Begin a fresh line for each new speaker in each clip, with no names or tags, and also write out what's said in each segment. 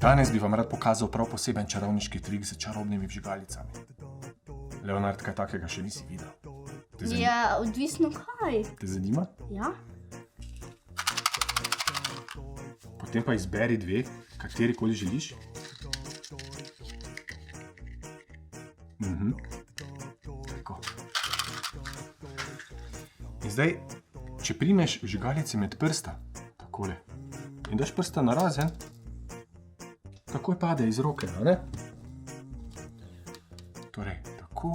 Danes bi vam rad pokazal prav poseben čarovniški trik z čarobnimi vžigalicami. Leonard, kaj takega še nisi videl?
Ja, odvisno kaj.
Te zanima?
Ja?
Potem pa izberi dve, katerikoli želiš. Tako. In zdaj, če primeš vžigalice med prsta, takole, in daš prsta narazen, takoj pade iz roke, a ne? Torej, tako,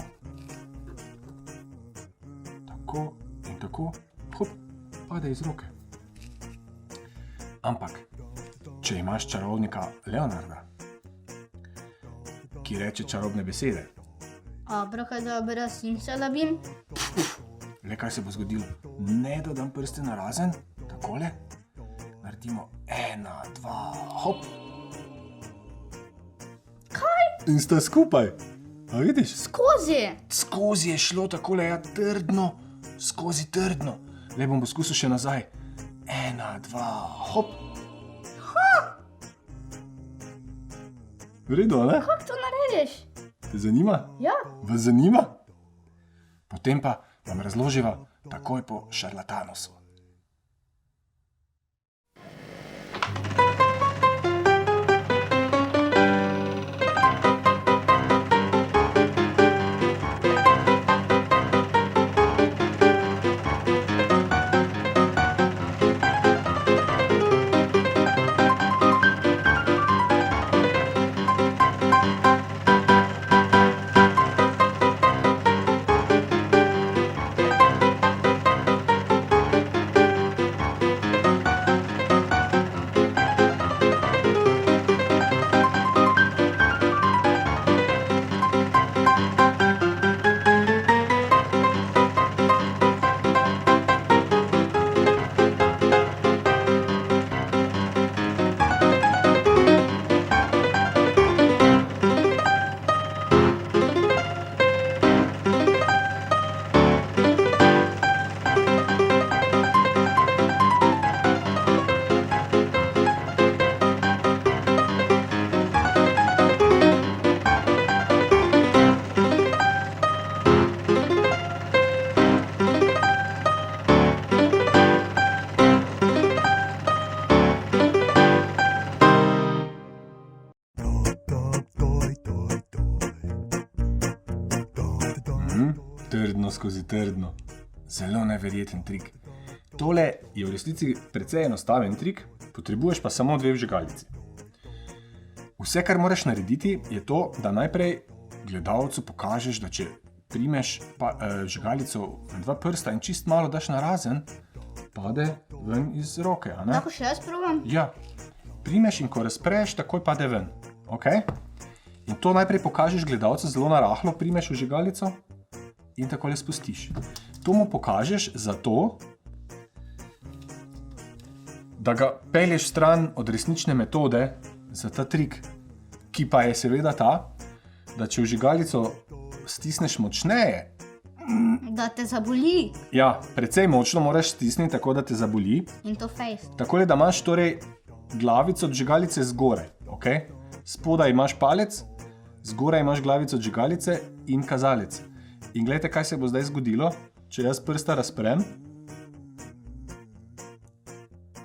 tako in tako, hop, pade iz roke. Ampak, če imaš čarovnika Leonarda, ki reče čarobne besede,
Abrakadabra, simsalabim.
le kaj se bo zgodilo? Ne dodam prste narazen, takole, naredimo 1, 2, hop.
Kaj?
In sta skupaj. A vidiš?
Skozi.
Skozi je šlo takole, ja, trdno, skozi trdno. Le bom poskusil še nazaj. 1, 2, hop. V redu, a ne?
Kako to narediš?
Te zanima?
Ja.
Vas zanima? Potem pa vam razloživa takoj po šarlatanusu. Trdno skozi trdno. Zelo neverjeten trik. Tole je v resnici precej enostaven trik, potrebuješ pa samo dve vžigalici. Vse, kar moraš narediti, je to, da najprej gledalcu pokažeš, da če primeš vžigalico na dva prsta in čist malo daš narazen, pade ven iz roke, a ne?
Lahko še jaz probam?
Ja. Primeš in ko razpreš, takoj pade ven. Ok? In to najprej pokažeš gledalcu zelo narahlo, primeš vžigalico in takole spustiš. To mu pokažeš zato, da ga pelješ stran od resnične metode za ta trik, ki pa je seveda ta, da če vžigalico stisneš močneje,
Da te zaboli.
ja, precej močno moraš stisniti, tako da te zaboli,
In to fejst.
takole, da imaš torej glavico od vžigalice zgoraj, ok? Spodaj imaš palec, zgoraj imaš glavico od vžigalice in kazalec. In glejte, kaj se bo zdaj zgodilo, če jaz prsta razprem.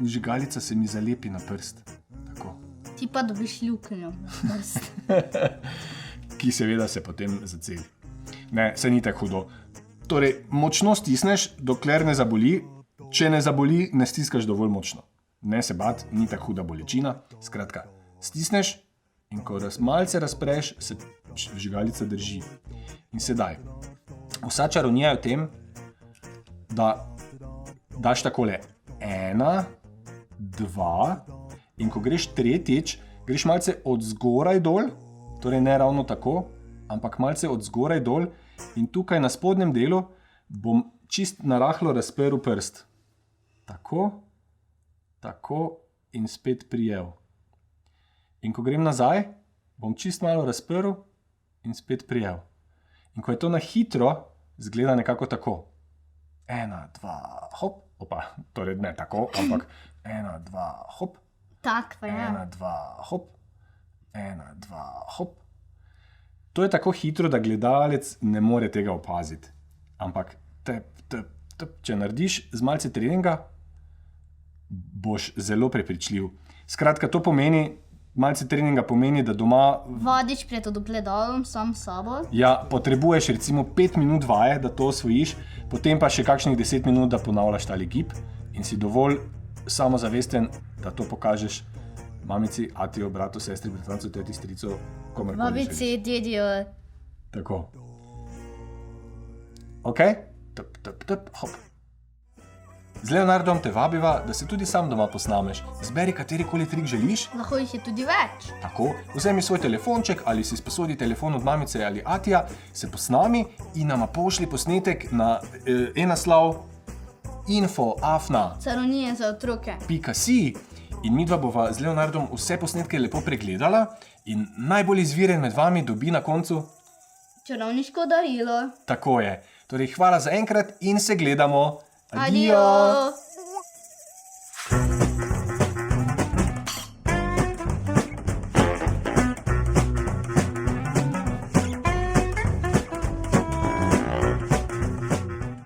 Vžigalica se mi zalepi na prst. Tako.
Ti pa dobiš luknjo na prst.
Ki seveda se potem zaceli. Ne, se ni tako hudo. Torej, močno stisneš, dokler ne zaboli. Če ne zaboli, ne stiskaš dovolj močno. Ne se bat, ni tako huda bolečina. Skratka, stisneš in ko malce razpreš, se vžigalica drži. In sedaj, vsa čarovnija je v tem, da daš takole 1, 2 in ko greš tretjič, greš malce od zgoraj dol, torej ne ravno tako, ampak malce od zgoraj dol in tukaj na spodnjem delu bom čist narahlo razprl prst. Tako, tako in spet prijel. In ko grem nazaj, bom čist malo razprl in spet prijel. In ko je to na hitro, zgleda nekako tako. 1, 2, hop, opa, torej ne tako, ampak 1, 2, hop,
Tak pa je.
1, 2, hop, 1, 2, hop. To je tako hitro, da gledalec ne more tega opaziti. Ampak če narediš z malce treninga, boš zelo prepričljiv. Skratka, to pomeni, malce treninga pomeni, da doma
Vodič pred ogledalom sam s sabo.
ja, potrebuješ recimo 5 minut vaje, da to osvojiš, potem pa še kakšnih 10 minut, da ponavljaš tali gib in si dovolj samozavesten, da to pokažeš mamici, atiju, bratu, sestri, bratrancu, teti, stricu, komerkoli.
Babici, dedijo.
Tako. Ok? Hop. Z Leonardom te vabiva, da se tudi sam doma posnameš. Zberi katerikoli trik želiš.
Lahko jih je tudi več.
Tako, vzemi svoj telefonček ali si sposodi telefon od mamice ali atija, se posnami in nama pošli posnetek na e-naslov info@caronije
za otroke.
.si in midva bova z Leonardom vse posnetke lepo pregledala in najbolj izviren med vami dobi na koncu.
Čarovniško darilo.
Tako je. Torej, hvala za enkrat in se gledamo.
Adijo.